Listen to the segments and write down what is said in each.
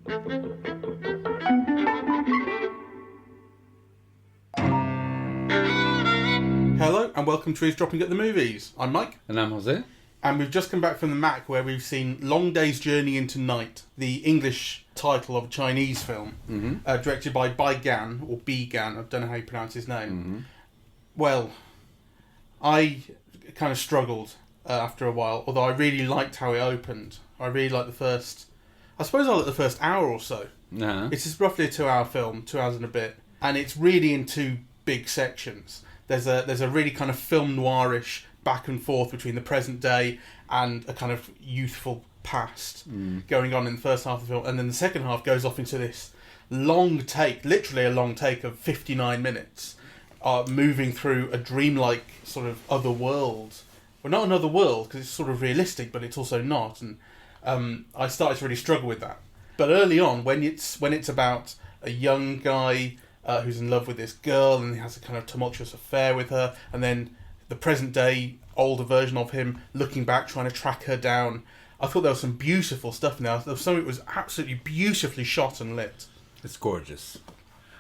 Hello and welcome to Eavesdropping at the Movies. I'm Mike. And I'm José. And we've just come back from the Mac where we've seen Long Day's Journey into Night, the English title of a Chinese film, directed by Bai Gan, or Bi Gan, I don't know how you pronounce his name. Well, I kind of struggled after a while, although I really liked how it opened. I really liked the first hour or so. Uh-huh. It's just roughly a 2-hour film, 2 hours and a bit, and it's really in two big sections. There's a really kind of film noirish back and forth between the present day and a kind of youthful past going on in the first half of the film, and then the second half goes off into this long take, literally a long take of 59 minutes, moving through a dreamlike sort of other world. Well, not another world because it's sort of realistic, but it's also not, and I started to really struggle with that. But early on, when it's about a young guy who's in love with this girl and he has a kind of tumultuous affair with her, and then the present day older version of him looking back trying to track her down, I thought there was some beautiful stuff in there. There was something that was absolutely beautifully shot and lit. It's gorgeous.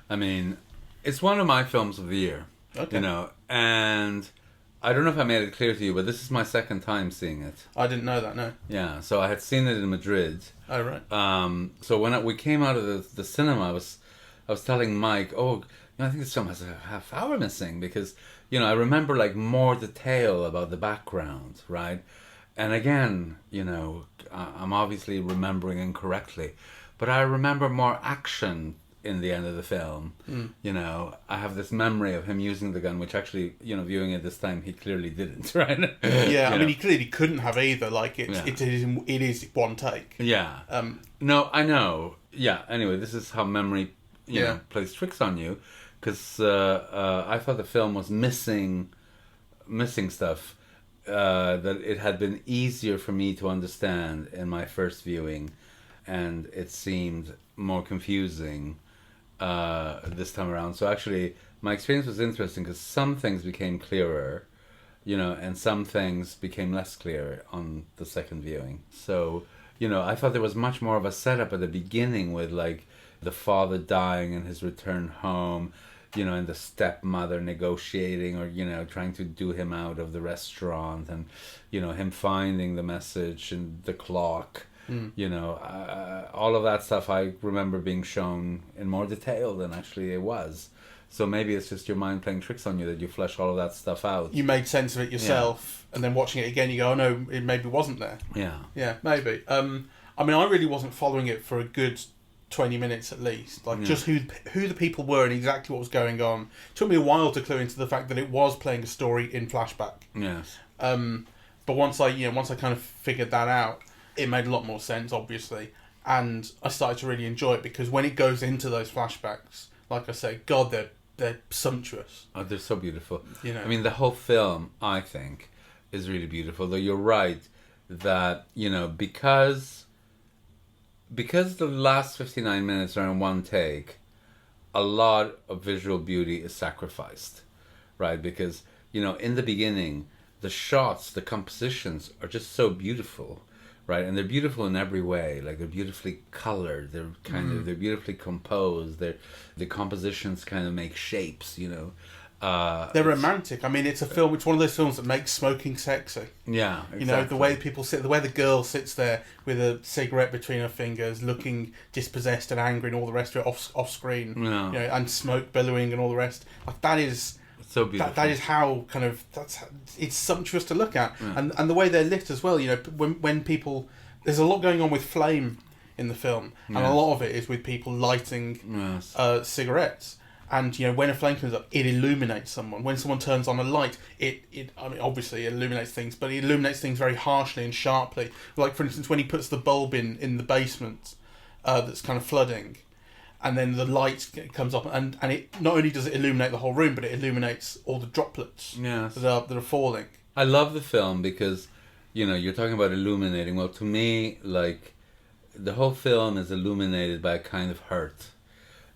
I mean, it's one of my films of the year. Okay. You know, and I don't know if I made it clear to you, but this is my second time seeing it. I didn't know that, no. Yeah, so I had seen it in Madrid. Oh, right. So when we came out of the cinema, I was telling Mike, I think this film has a half hour missing because, you know, I remember like more detail about the background, right? And again, you know, I'm obviously remembering incorrectly, but I remember more action in the end of the film. You know, I have this memory of him using the gun, which actually, you know, viewing it this time, he clearly didn't, right? Yeah, I mean, he clearly couldn't have either. Like, it is one take. Yeah. No, I know. Yeah, anyway, this is how memory, you know, plays tricks on you. Because I thought the film was missing stuff that it had been easier for me to understand in my first viewing, and it seemed more confusing this time around. So actually, my experience was interesting because some things became clearer, you know, and some things became less clear on the second viewing. So, you know, I thought there was much more of a setup at the beginning with like the father dying and his return home, you know, and the stepmother negotiating or, you know, trying to do him out of the restaurant, and, you know, him finding the message and the clock, you know, all of that stuff I remember being shown in more detail than actually it was. So maybe it's just your mind playing tricks on you that you flesh all of that stuff out. You made sense of it yourself, and then watching it again, you go, oh no, it maybe wasn't there. Yeah. Yeah, maybe. I mean, I really wasn't following it for a good 20 minutes at least, like just who the people were and exactly what was going on. It took me a while to clue into the fact that it was playing a story in flashback. Yes. But once I kind of figured that out, it made a lot more sense, obviously, and I started to really enjoy it because when it goes into those flashbacks, like I say, God, they're sumptuous. Oh, they're so beautiful. You know, I mean, the whole film, I think, is really beautiful. Though you're right that, you know, because the last 59 minutes are in one take, a lot of visual beauty is sacrificed, right? Because, you know, in the beginning, the shots, the compositions are just so beautiful, right? And they're beautiful in every way. Like, they're beautifully colored, they're they're beautifully composed, the compositions kind of make shapes, you know. They're romantic. I mean, it's one of those films that makes smoking sexy. Yeah, exactly. You know, the way people sit, the way the girl sits there with a cigarette between her fingers, looking dispossessed and angry, and all the rest of it off screen. Yeah. You know, and smoke billowing and all the rest. Like, that is so beautiful. That is how it's sumptuous to look at, and the way they're lit as well. You know, when people, there's a lot going on with flame in the film, and a lot of it is with people lighting cigarettes. And, you know, when a flame comes up, it illuminates someone. When someone turns on a light, I mean, obviously it illuminates things, but it illuminates things very harshly and sharply. Like, for instance, when he puts the bulb in the basement that's kind of flooding, and then the light comes up, and it not only does it illuminate the whole room, but it illuminates all the droplets that are falling. I love the film because, you know, you're talking about illuminating. Well, to me, like, the whole film is illuminated by a kind of hurt.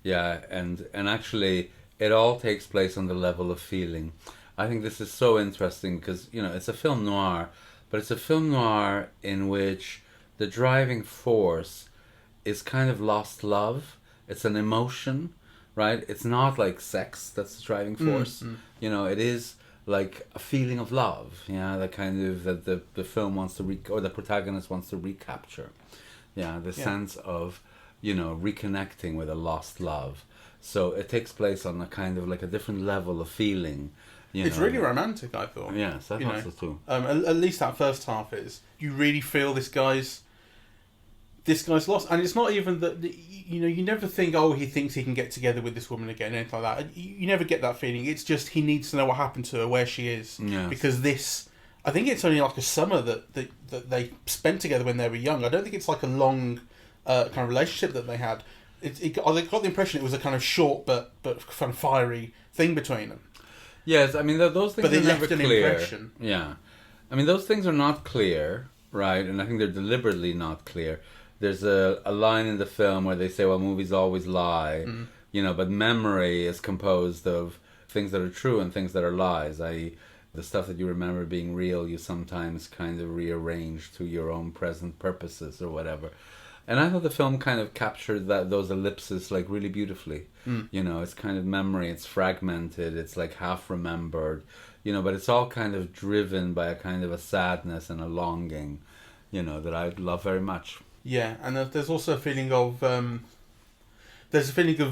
Yeah, and actually, it all takes place on the level of feeling. I think this is so interesting because, you know, it's a film noir, but it's a film noir in which the driving force is kind of lost love. It's an emotion, right? It's not like sex that's the driving force. You know, it is like a feeling of love. Yeah, that kind of that the film wants to or the protagonist wants to recapture. Yeah, the sense of, you know, reconnecting with a lost love. So it takes place on a kind of like a different level of feeling. It's really romantic, I thought. Yes, I thought so too. At least that first half is. You really feel this guy's lost, and it's not even that. You know, you never think, oh, he thinks he can get together with this woman again, anything like that. You never get that feeling. It's just he needs to know what happened to her, where she is, because this. I think it's only like a summer that they spent together when they were young. I don't think it's like a long kind of relationship that they had. I got the impression it was a kind of short but kind of fiery thing between them. Yes, I mean those things are never clear. Impression. Yeah, I mean those things are not clear, right? And I think they're deliberately not clear. There's a line in the film where they say, "Well, movies always lie," you know, but memory is composed of things that are true and things that are lies. I.e., the stuff that you remember being real, you sometimes kind of rearrange to your own present purposes or whatever. And I thought the film kind of captured those ellipses like really beautifully. You know, it's kind of memory, it's fragmented, it's like half remembered, you know, but it's all kind of driven by a kind of a sadness and a longing, you know, that I love very much. Yeah, and there's also a feeling of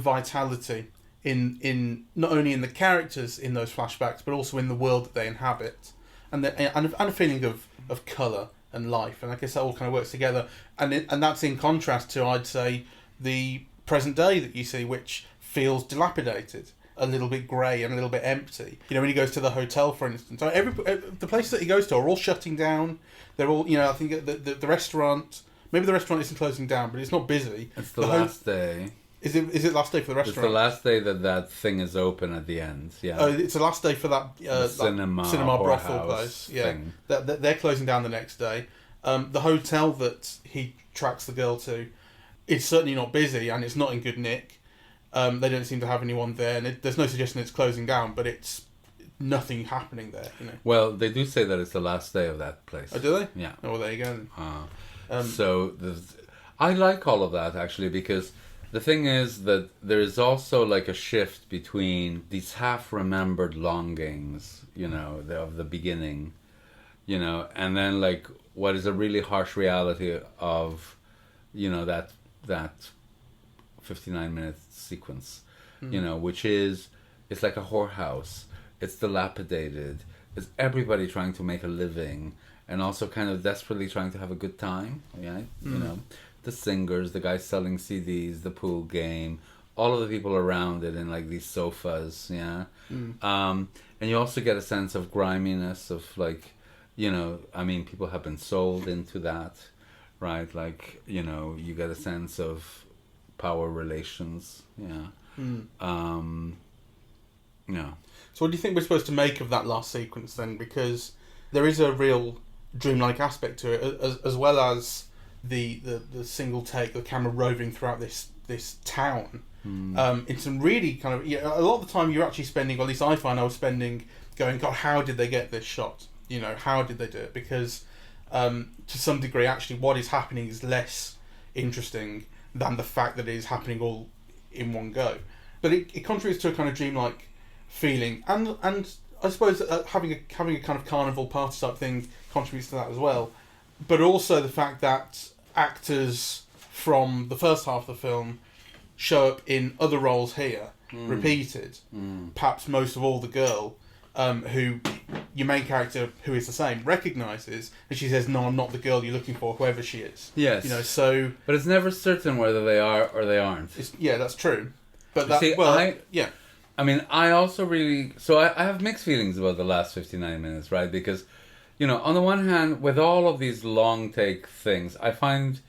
vitality in not only in the characters in those flashbacks, but also in the world that they inhabit, and a feeling of colour and life, and I guess that all kind of works together, and that's in contrast to, I'd say, the present day that you see, which feels dilapidated, a little bit grey and a little bit empty. You know, when he goes to the hotel, for instance, the places that he goes to are all shutting down. They're all, you know, I think the restaurant, maybe the restaurant isn't closing down, but it's not busy. It's the last day. Is it last day for the restaurant? It's the last day that thing is open at the end. Yeah. Oh, it's the last day for that cinema brothel place. Yeah, thing. They're closing down the next day. The hotel that he tracks the girl to, it's certainly not busy, and it's not in good nick. They don't seem to have anyone there, and there's no suggestion it's closing down, but it's nothing happening there. You know. Well, they do say that it's the last day of that place. Oh, do they? Yeah. Oh, well, there you go. So I like all of that actually, because the thing is that there is also like a shift between these half-remembered longings, you know, of the beginning, you know, and then like what is a really harsh reality of, you know, that 59-minute sequence, you know, which is, it's like a whorehouse. It's dilapidated. It's everybody trying to make a living and also kind of desperately trying to have a good time, yeah, you know. The singers, the guys selling CDs, the pool game, all of the people around it in like these sofas, yeah. And you also get a sense of griminess of like, you know, I mean, people have been sold into that, right? Like, you know, you get a sense of power relations, yeah. Yeah. So what do you think we're supposed to make of that last sequence then? Because there is a real dreamlike aspect to it, as well as the single take, the camera roving throughout this town. It's some really kind of, you know, a lot of the time you're actually spending, or at least I find I was spending, going, God, how did they get this shot? You know, how did they do it? Because to some degree, actually, what is happening is less interesting than the fact that it is happening all in one go. But it contributes to a kind of dreamlike feeling, and I suppose having a kind of carnival party type thing contributes to that as well. But also the fact that actors from the first half of the film show up in other roles here, repeated. Perhaps most of all the girl, who your main character, who is the same, recognises, and she says, "No, I'm not the girl you're looking for, whoever she is." Yes. You know, so. But it's never certain whether they are or they aren't. Yeah, that's true. But that, I mean, I also really... So I have mixed feelings about the last 59 minutes, right? Because, you know, on the one hand, with all of these long take things, I find,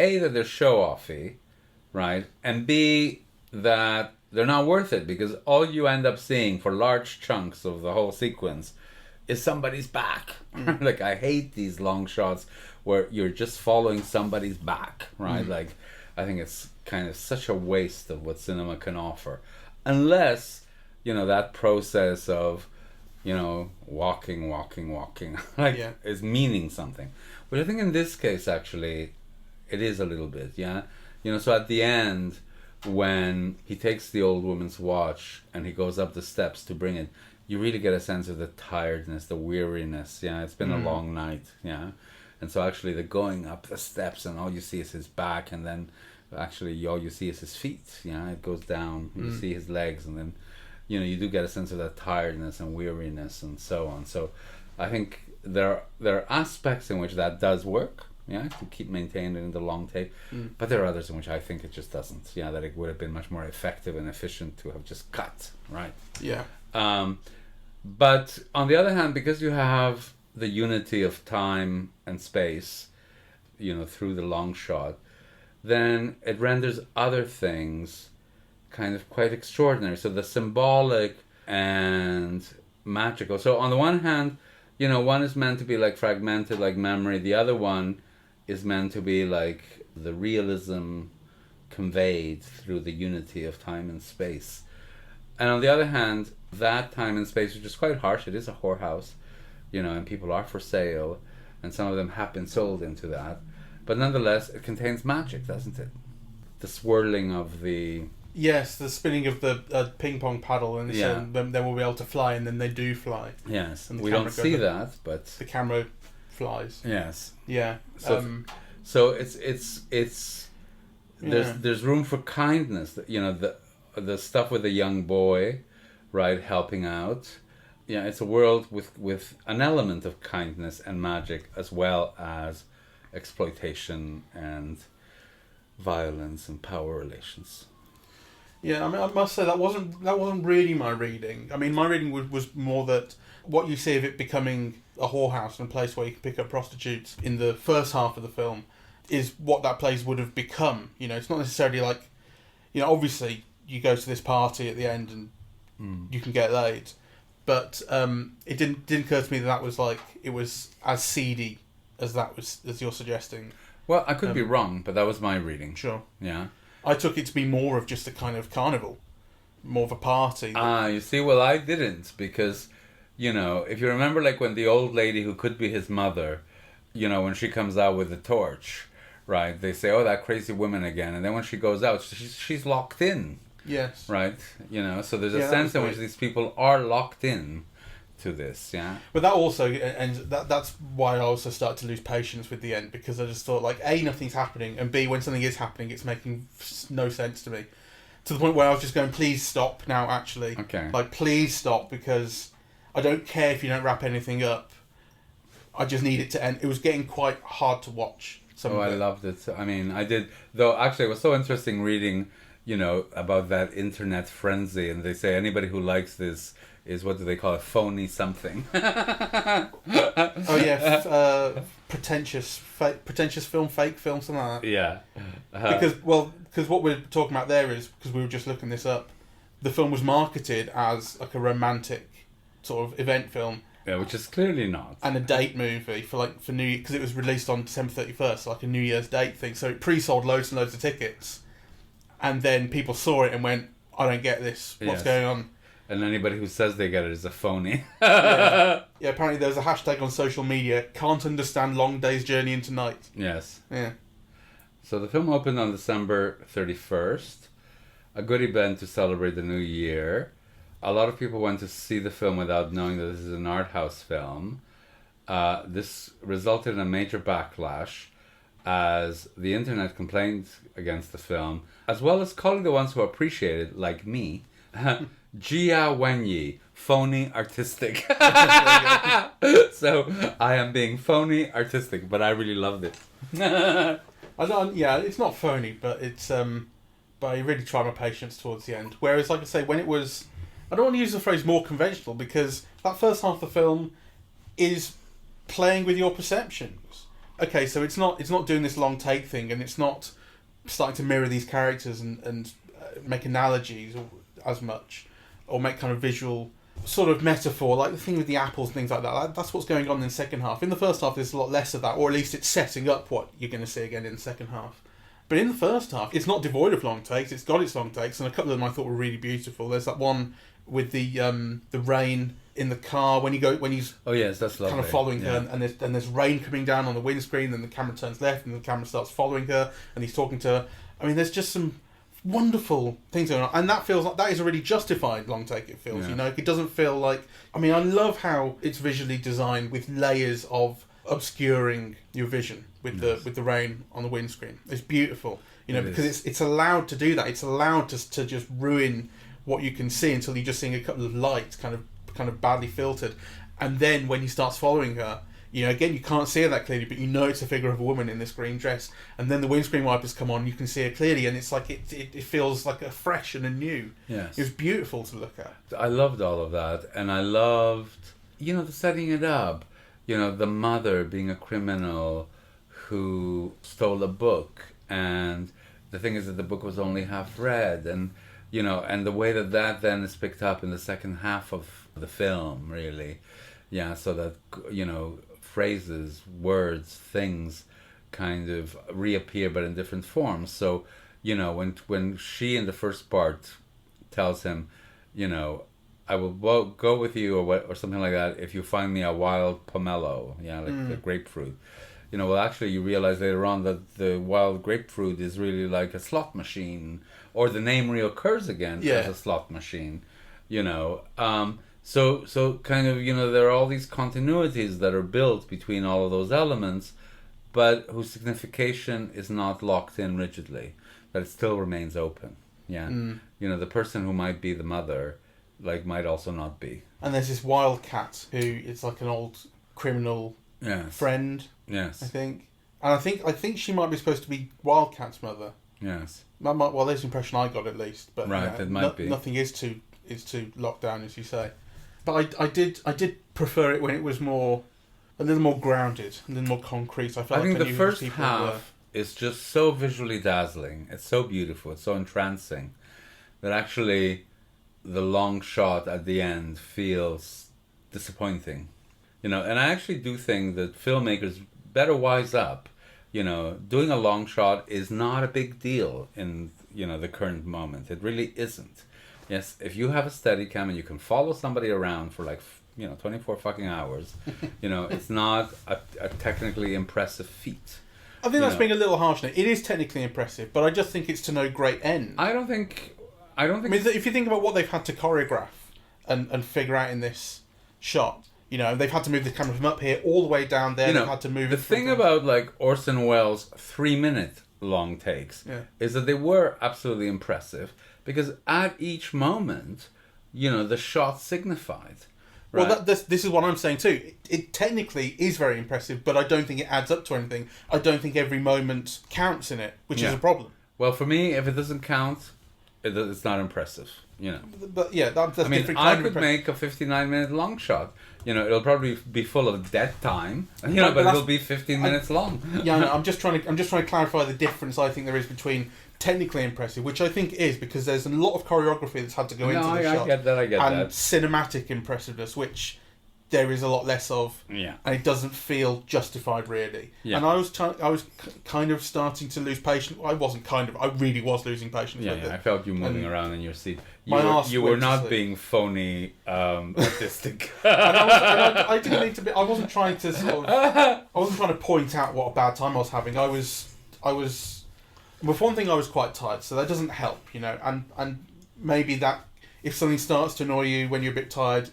A, that they're show-offy, right? And B, that they're not worth it, because all you end up seeing for large chunks of the whole sequence is somebody's back. Like, I hate these long shots where you're just following somebody's back, right? Like, I think it's kind of such a waste of what cinema can offer. Unless, you know, that process of, you know, walking, like, is meaning something. But I think in this case, actually, It is a little bit, yeah. So at the end, when he takes the old woman's watch and he goes up the steps to bring it, you really get a sense of the tiredness, the weariness. Yeah, it's been a long night. Yeah, and so actually the going up the steps and all you see is his back, and then actually all you see is his feet. Yeah, it goes down. You see his legs, and then you do get a sense of that tiredness and weariness and so on. So I think there are aspects in which that does work. Yeah, to keep maintaining in the long take, but there are others in which I think it just doesn't. Yeah, that it would have been much more effective and efficient to have just cut, right? Yeah. But on the other hand, because you have the unity of time and space, through the long shot, then it renders other things kind of quite extraordinary. So the symbolic and magical. So on the one hand, one is meant to be like fragmented, like memory. The other one is meant to be like the realism conveyed through the unity of time and space. And on the other hand, that time and space, which is quite harsh, it is a whorehouse, and people are for sale, and some of them have been sold into that. But nonetheless, it contains magic, doesn't it? The swirling of the... Yes, the spinning of the ping pong paddle, and so then we'll be able to fly, and then they do fly. Yes, we don't see that, but the camera flies. Yes. Yeah. So it's there's room for kindness. The stuff with the young boy, right, helping out. Yeah, it's a world with an element of kindness and magic, as well as exploitation and violence and power relations. Yeah, I mean, I must say that wasn't really my reading. I mean, my reading was more that what you see of it becoming a whorehouse and a place where you can pick up prostitutes in the first half of the film is what that place would have become. It's not necessarily like, obviously you go to this party at the end and you can get laid, but it didn't occur to me that was like it was as seedy as you're suggesting. Well, I could be wrong, but that was my reading. Sure. Yeah. I took it to be more of just a kind of carnival, more of a party. You see, well, I didn't, because, if you remember, like, when the old lady who could be his mother, when she comes out with the torch, right, they say, oh, that crazy woman again, and then when she goes out, she's locked in. Yes. Right? So there's a sense in which these people are locked in to this, yeah. But that also, and that's why I also started to lose patience with the end, because I just thought, like, A, nothing's happening, and B, when something is happening, it's making no sense to me. To the point where I was just going, please stop now, actually. Okay. Like, please stop, because I don't care if you don't wrap anything up. I just need it to end. It was getting quite hard to watch. I loved it. I mean, I did, though, actually, it was so interesting reading, about that internet frenzy, and they say anybody who likes this is, what do they call it, phony something. Oh yeah, pretentious film, fake film, something like that. Yeah. Because what we're talking about there is, because we were just looking this up, the film was marketed as like a romantic sort of event film. Yeah, which is clearly not. And a date movie for New Year, because it was released on December 31st, like a New Year's date thing. So it pre-sold loads and loads of tickets, and then people saw it and went, "I don't get this. What's going on?" And anybody who says they get it is a phony. Yeah, apparently there's a hashtag on social media, "Can't understand long day's journey into night." Yes. Yeah. So the film opened on December 31st, a good event to celebrate the new year. A lot of people went to see the film without knowing that this is an art house film. This resulted in a major backlash, as the internet complained against the film, as well as calling the ones who appreciated, like me, Jia Wenyi, phony artistic. So I am being phony artistic, but I really loved it. It's not phony, but it's but I really tried my patience towards the end. Whereas, like I say, when it was, I don't want to use the phrase more conventional, because that first half of the film is playing with your perceptions. Okay, so it's not doing this long take thing, and it's not starting to mirror these characters and make analogies as much, or make kind of visual sort of metaphor, like the thing with the apples and things like that. That's what's going on in the second half. In the first half, there's a lot less of that, or at least it's setting up what you're going to see again in the second half. But in the first half, it's not devoid of long takes. It's got its long takes, and a couple of them I thought were really beautiful. There's that one with the rain in the car when he's Oh yes, that's lovely. kind of following Yeah. her, and there's rain coming down on the windscreen, and the camera turns left, and the camera starts following her, and he's talking to her. I mean, there's just some wonderful things going on, and that feels like that is a really justified long take. It feels, Yeah. you know, it doesn't feel like. I mean, I love how it's visually designed with layers of obscuring your vision with the rain on the windscreen. It's beautiful, you know, because it's allowed to do that. It's allowed to just ruin what you can see until you're just seeing a couple of lights kind of badly filtered, and then when he starts following her, you know, again, you can't see her that clearly, but you know it's a figure of a woman in this green dress, and then the windscreen wipers come on, you can see her clearly, and it's like it feels like a fresh and a new. Yes. It was beautiful to look at. I loved all of that, and I loved, you know, the setting it up. You know, the mother being a criminal who stole a book, and the thing is that the book was only half read, and you know, and the way that then is picked up in the second half of the film, really, yeah, so that, you know, phrases, words, things kind of reappear but in different forms. So, you know, when she in the first part tells him, you know, I will go with you or something like that if you find me a wild pomelo, yeah, like the grapefruit. You know, well, actually, you realize later on that the wild grapefruit is really like a slot machine, or the name reoccurs again as a slot machine. You know, so kind of, you know, there are all these continuities that are built between all of those elements, but whose signification is not locked in rigidly. That it still remains open. Yeah, you know, the person who might be the mother, like, might also not be. And there's this wild cat who is like an old criminal friend. Yes. I think. And I think she might be supposed to be Wildcat's mother. Yes. Well, there's the impression I got at least. But right, it might be. Nothing is too locked down, as you say. But I did prefer it when it was a little more grounded, a little more concrete. I think the first half is just so visually dazzling. It's so beautiful. It's so entrancing that actually the long shot at the end feels disappointing. You know, and I actually do think that filmmakers better wise up. You know, doing a long shot is not a big deal in, you know, the current moment. It really isn't. Yes, if you have a Steadicam and you can follow somebody around for like, you know, 24 fucking hours, you know, it's not a technically impressive feat. I think that's being a little harsh on it. It is technically impressive, but I just think it's to no great end. I don't think. I mean, if you think about what they've had to choreograph and figure out in this shot, you know, they've had to move the camera from up here all the way down there. You know, they've had to move the thing about like Orson Welles' 3-minute long takes is that they were absolutely impressive because at each moment, you know, the shot signified. Right? Well, this is what I'm saying too. It technically is very impressive, but I don't think it adds up to anything. I don't think every moment counts in it, which is a problem. Well, for me, if it doesn't count, it's not impressive. You know. But yeah, that's I mean, different I kind could of make a 59-minute long shot. You know, it'll probably be full of dead time. You know, but it'll be 15 minutes long. Yeah, no, I'm just trying to clarify the difference I think there is between technically impressive, which I think is because there's a lot of choreography that's had to go into the shot. I get that. And cinematic impressiveness, which there is a lot less of. Yeah. And it doesn't feel justified really. Yeah. And I was kind of starting to lose patience. I wasn't kind of. I really was losing patience. Yeah, I felt you moving around in your seat. You were not being phony, artistic. I didn't need to be. I wasn't trying to sort of. I wasn't trying to point out what a bad time I was having. I was. With one thing, I was quite tired, so that doesn't help, you know. And maybe that if something starts to annoy you when you're a bit tired,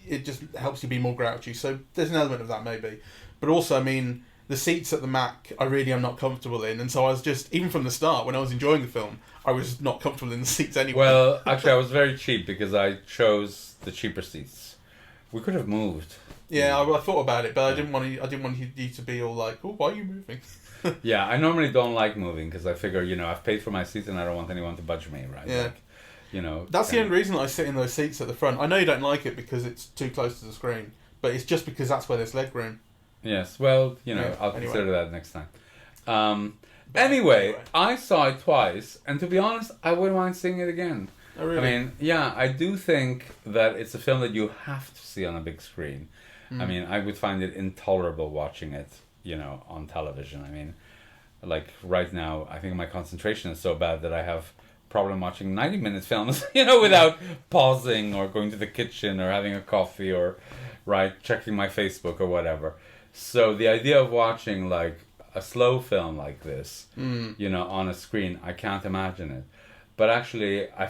it just helps you be more grouchy. So there's an element of that maybe, but also, I mean, the seats at the Mac, I really am not comfortable in, and so I was just, even from the start, when I was enjoying the film, I was not comfortable in the seats anyway. Well, actually, I was very cheap because I chose the cheaper seats. We could have moved. Yeah, I thought about it, but I didn't want you to be all like, "Oh, why are you moving?" Yeah, I normally don't like moving because I figure, you know, I've paid for my seats and I don't want anyone to budge me, right? Yeah. Like, you know, that's the only reason I sit in those seats at the front. I know you don't like it because it's too close to the screen, but it's just because that's where there's leg room. Yes, well, you know, I'll consider that next time. Anyway, I saw it twice, and to be honest, I wouldn't mind seeing it again. Oh, really? I mean, yeah, I do think that it's a film that you have to see on a big screen. I mean, I would find it intolerable watching it, you know, on television. I mean, like right now, I think my concentration is so bad that I have problem watching 90-minute films, without pausing or going to the kitchen or having a coffee or, checking my Facebook or whatever. So the idea of watching like a slow film like this, on a screen, I can't imagine it. But actually, I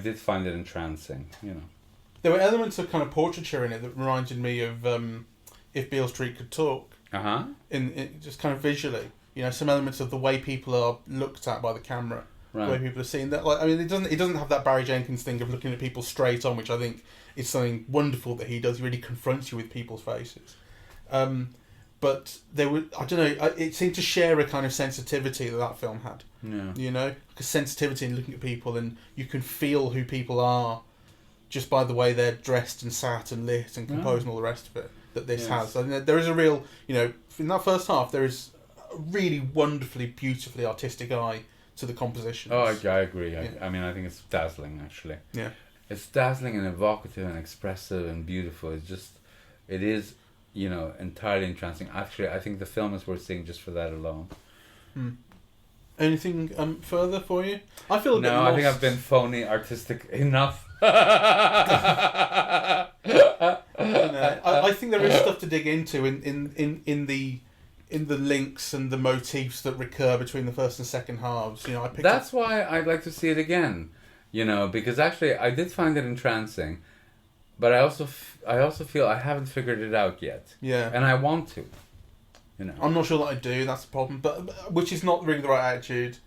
did find it entrancing, There were elements of kind of portraiture in it that reminded me of If Beale Street Could Talk. In just kind of visually, some elements of the way people are looked at by the camera, the way people are seen. That, it doesn't have that Barry Jenkins thing of looking at people straight on, which I think is something wonderful that he does. He really confronts you with people's faces. But there were, I don't know, it seemed to share a kind of sensitivity that film had. Yeah. Because sensitivity in looking at people, and you can feel who people are just by the way they're dressed and sat and lit and composed and all the rest of it. That this has. I mean, there is a real, in that first half, there is a really wonderfully, beautifully artistic eye to the compositions. Oh, I agree. Yeah. I think it's dazzling, actually. Yeah. It's dazzling and evocative and expressive and beautiful. It is, entirely entrancing. Actually, I think the film is worth seeing just for that alone. Anything further for you? I feel a bit lost. I think I've been phony artistic enough. I think there is stuff to dig into in the links and the motifs that recur between the first and second halves. That's why I'd like to see it again. Because actually I did find it entrancing, but I also feel I haven't figured it out yet. Yeah. And I want to. I'm not sure that I do. That's the problem. But which is not really the right attitude.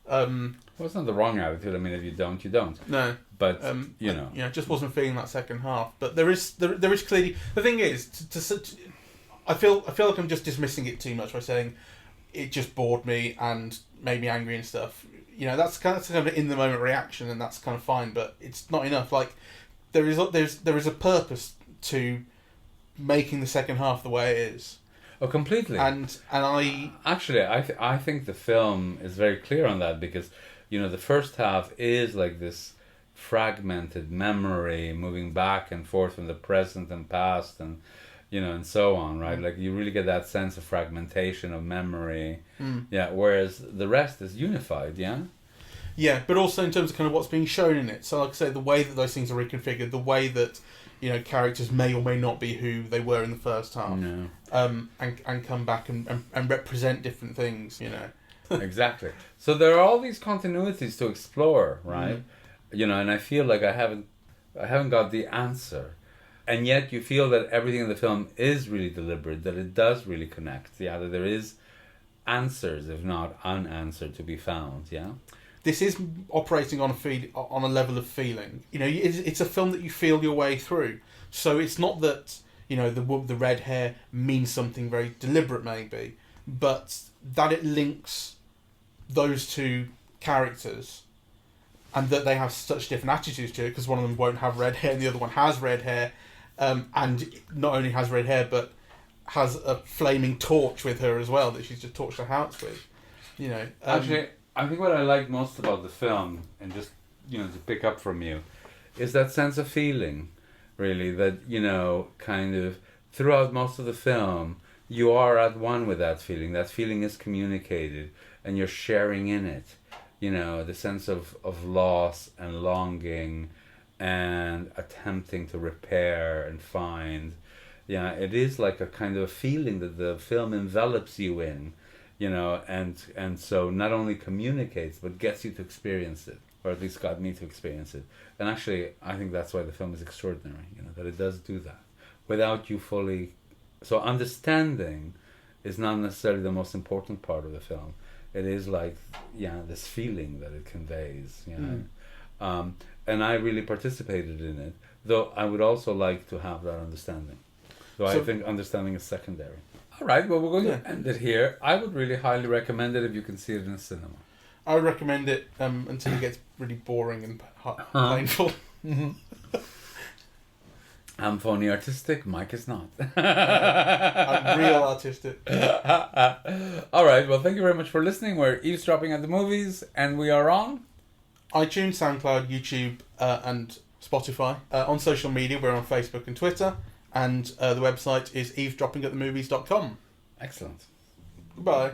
Well, it's not the wrong attitude. I mean, if you don't, you don't. No. But just wasn't feeling that second half. But there is clearly, the thing is, I feel like I'm just dismissing it too much by saying it just bored me and made me angry and stuff. That's kind of an in the moment reaction, and that's kind of fine. But it's not enough. Like there is a purpose to making the second half the way it is. Oh, completely. And I actually I think the film is very clear on that, because the first half is like this fragmented memory moving back and forth from the present and past and and so on, right? Like you really get that sense of fragmentation of memory. Whereas the rest is unified. But also in terms of kind of what's being shown in it. So like I say, the way that those things are reconfigured, the way that characters may or may not be who they were in the first half, and come back and represent different things, Exactly. So there are all these continuities to explore, right? And I feel like I haven't got the answer, and yet you feel that everything in the film is really deliberate, that it does really connect, that there is answers, if not unanswered, to be found. This is operating on a level of feeling. It's a film that you feel your way through. So it's not that the red hair means something very deliberate, maybe, but that it links those two characters, and that they have such different attitudes to it, because one of them won't have red hair and the other one has red hair, and not only has red hair but has a flaming torch with her as well that she's just torched her house with. Actually, I think what I like most about the film, and just to pick up from you, is that sense of feeling, really, that kind of throughout most of the film you are at one with that feeling. That feeling is communicated and you're sharing in it. The sense of loss and longing and attempting to repair and find. It is like a kind of feeling that the film envelops you in. And so not only communicates, but gets you to experience it, or at least got me to experience it. And actually, I think that's why the film is extraordinary, that it does do that, without you fully... So understanding is not necessarily the most important part of the film. It is like, this feeling that it conveys, and I really participated in it, though I would also like to have that understanding. So I think understanding is secondary. All right, well, we're going to end it here. I would really highly recommend it if you can see it in a cinema. I would recommend it until it gets really boring and painful. I'm phony artistic, Mike is not. I'm real artistic. All right, well, thank you very much for listening. We're Eavesdropping at the Movies, and we are on iTunes, SoundCloud, YouTube, and Spotify. On social media, we're on Facebook and Twitter. And the website is eavesdroppingatthemovies.com. Excellent. Goodbye.